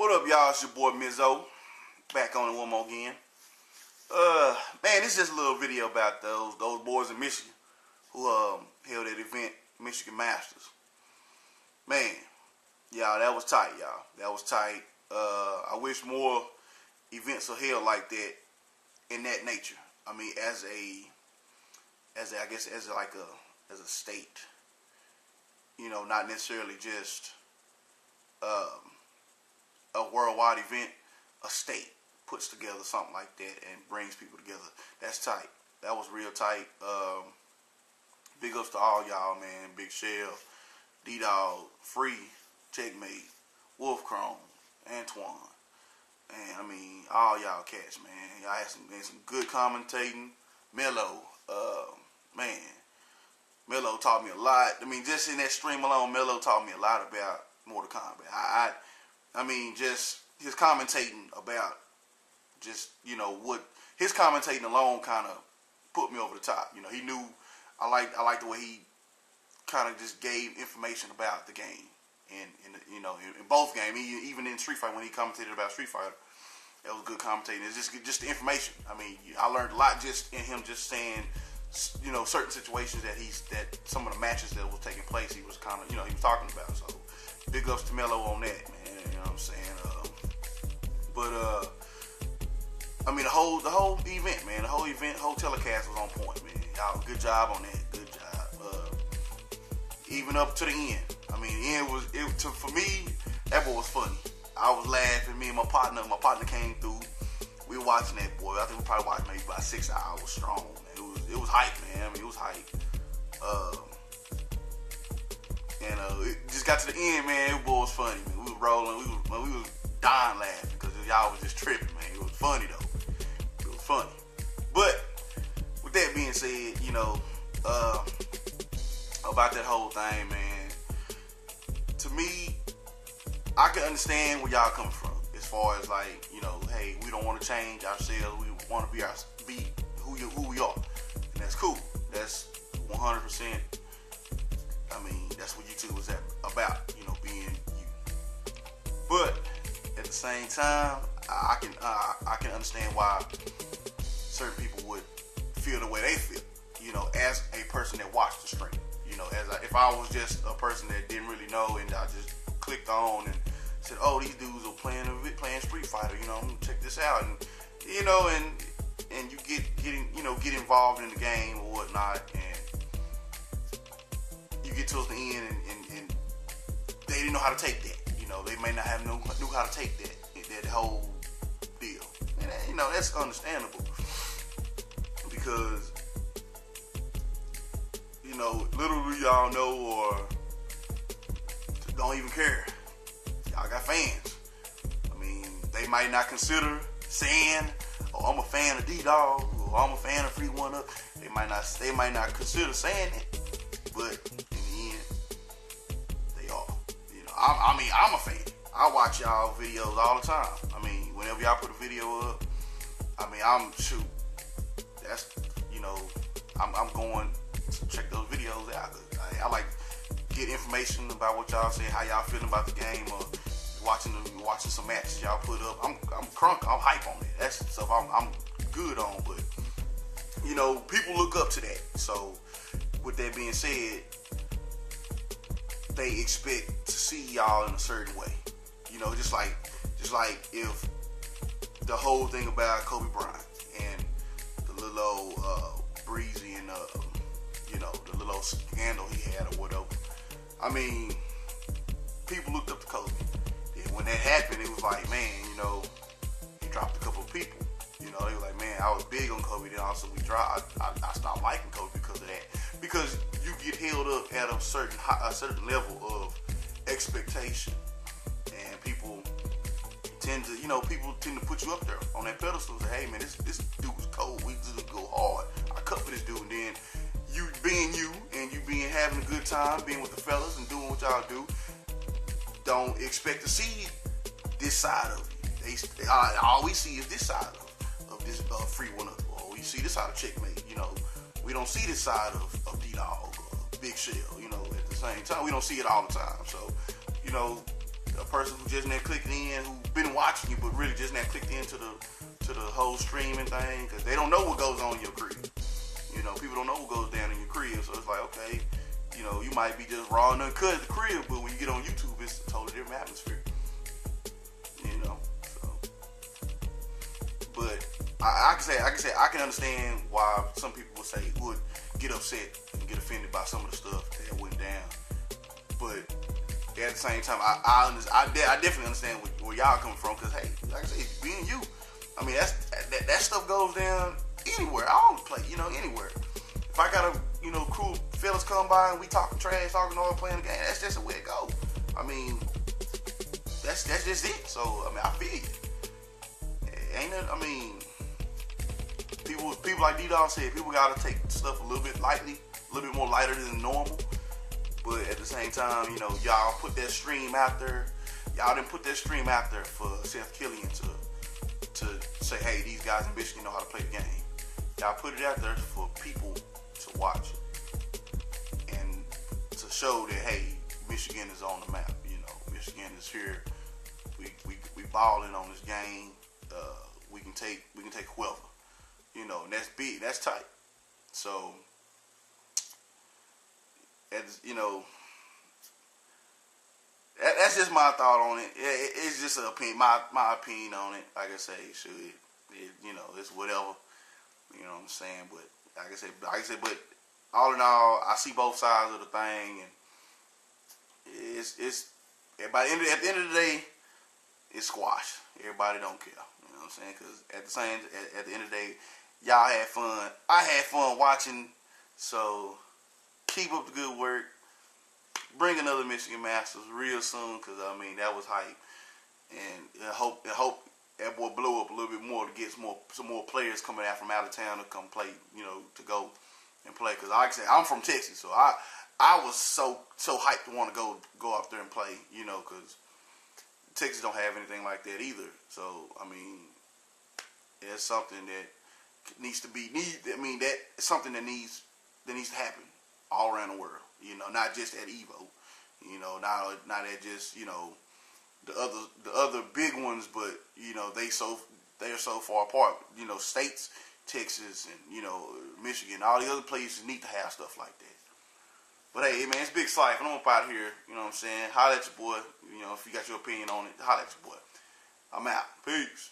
What up, y'all? It's your boy Mizzo. Back on it one more again. Man, this is just a little video about those boys in Michigan who held that event, Michigan Masters. Man, y'all, that was tight, y'all. That was tight. I wish more events are held like that in that nature. I mean, as a state. You know, not necessarily just a worldwide event. A state puts together something like that and brings people together. That's tight. That was real tight. Big ups to all y'all, man. Big Shell, D-Dog, Free, Checkmate, Wolf Chrome, Antoine. Man, I mean, all y'all cats, man. Y'all had some good commentating. Mello, man. Mello taught me a lot. I mean, just in that stream alone, Mello taught me a lot about Mortal Kombat. I mean, just his commentating about just, you know, what his commentating alone kind of put me over the top. You know, he knew I like the way he kind of just gave information about the game, and you know, in both games, even in Street Fighter when he commentated about Street Fighter, that was good commentating. It's just the information. I mean, I learned a lot just in him just saying, you know, certain situations that some of the matches that was taking place, he was kind of, you know, he was talking about. So big ups to Mello on that, man. You know what I'm saying? I mean, the whole event, man, the whole telecast was on point, man. Y'all, good job on that. Good job. Even up to the end. I mean, the end for me, that boy was funny. I was laughing. Me and my partner came through. We were watching that boy. I think we probably watched maybe about 6 hours strong. Man. It was hype, man. I mean, it was hype. It just got to the end, man. That boy was funny, man. We was rolling. We was dying laughing because y'all was just tripping, man. It was funny though. It was funny. But with that being said, you know, about that whole thing, man. To me, I can understand where y'all coming from as far as like, you know, hey, we don't want to change ourselves. We want to be who we are, and that's cool. That's 100%. I mean, that's what YouTube is about, you know, being you. But at the same time, I can understand why certain people would feel the way they feel, you know, as a person that watched the stream. You know, if I was just a person that didn't really know and I just clicked on and said, oh, these dudes are playing Street Fighter, you know, I'm gonna check this out, and you know, and you get involved in the game or whatnot, and you get towards the end and they didn't know how to take that. You know, they may not have knew how to take that whole deal. And you know, that's understandable because, you know, little do y'all know or don't even care. Y'all got fans. I mean, they might not consider saying, oh, I'm a fan of D-Dog, or I'm a fan of Free One Up. They might not consider saying it, but in the end, they are. You know, I mean, I'm a fan. I watch y'all videos all the time. I mean, whenever y'all put a video up, I mean, that's, you know, I'm going to check those videos out. I like get information about what y'all say, how y'all feeling about the game, or watching some matches y'all put up. I'm crunk. I'm hype on it. That's stuff I'm good on. But you know, people look up to that. So with that being said, they expect to see y'all in a certain way. You know, just like if the whole thing about Kobe Bryant and the little breezy and you know, the little scandal he had or whatever. I mean, people looked up to Kobe. And when that happened, it was like, man, you know, he dropped a couple of people. You know, they were like, man, I was big on Kobe. Then also we dropped. I stopped liking Kobe because of that. Because you get held up at a certain level of expectation, and people tend to put you up there on that pedestal. Say, hey, man, this dude was cold. We just go hard. I cut for this dude, and then you being you and you having a good time, being with the fellas and doing what y'all do, don't expect to see this side of you. All we see is this side of this Free One Up. Or we see this side of Checkmate. You know, we don't see this side of D-Dog or Big Shell. You know, at the same time, we don't see it all the time. So, you know, a person who just now clicked in, who been watching you, but really just now clicked into the whole streaming thing, because they don't know what goes on in your crib. You know, people don't know what goes down in your crib, so it's like, okay, you know, you might be just raw and uncut at the crib, but when you get on YouTube, it's a totally different atmosphere. You know, so. But I can understand why some people would get upset and get offended by some of the stuff that went down. But at the same time, I definitely understand where y'all coming from, because hey, like I say, being you, I mean, that stuff goes down anywhere. I always play, you know, anywhere. If I got a, you know, crew fellas come by and we talking trash, talking all, playing the game, that's just the way it goes. I mean, that's just it. So I mean, I feel you. Ain't it? I mean, people like D-Dog said, people gotta take stuff a little bit lightly, a little bit more lighter than normal. But at the same time, you know, y'all put that stream out there. Y'all didn't put that stream out there for Seth Killian to say, hey, these guys in Michigan know how to play the game. Y'all put it out there for people to watch and to show that, hey, Michigan is on the map. You know, Michigan is here. We balling on this game. We can take whoever. You know, and that's big. That's tight. So, as you know, that's just my thought on it. It's just an opinion, my opinion on it. Like I say, you know, it's whatever. You know what I'm saying? But like I said, but all in all, I see both sides of the thing, and it's at the end of the day, it's squash. Everybody don't care. You know what I'm saying? Because at the end of the day, y'all had fun. I had fun watching. So keep up the good work. Bring another Michigan Masters real soon, because I mean, that was hype, and I hope that boy blow up a little bit more to get some more players coming out from out of town to come play, you know, to go and play. Because like I said, I'm from Texas, so I was so hyped to want to go up there and play, you know, because Texas don't have anything like that either. So I mean, it's something that needs to be that's something that needs to happen all around the world. You know, not just at Evo. You know, not at just, you know, the other big ones, but you know, they're so far apart. You know, states, Texas and, you know, Michigan, all the other places need to have stuff like that. But hey, man, it's BigSipho. I'm up out here. You know what I'm saying? Holla at your boy. You know, if you got your opinion on it, holla at your boy. I'm out. Peace.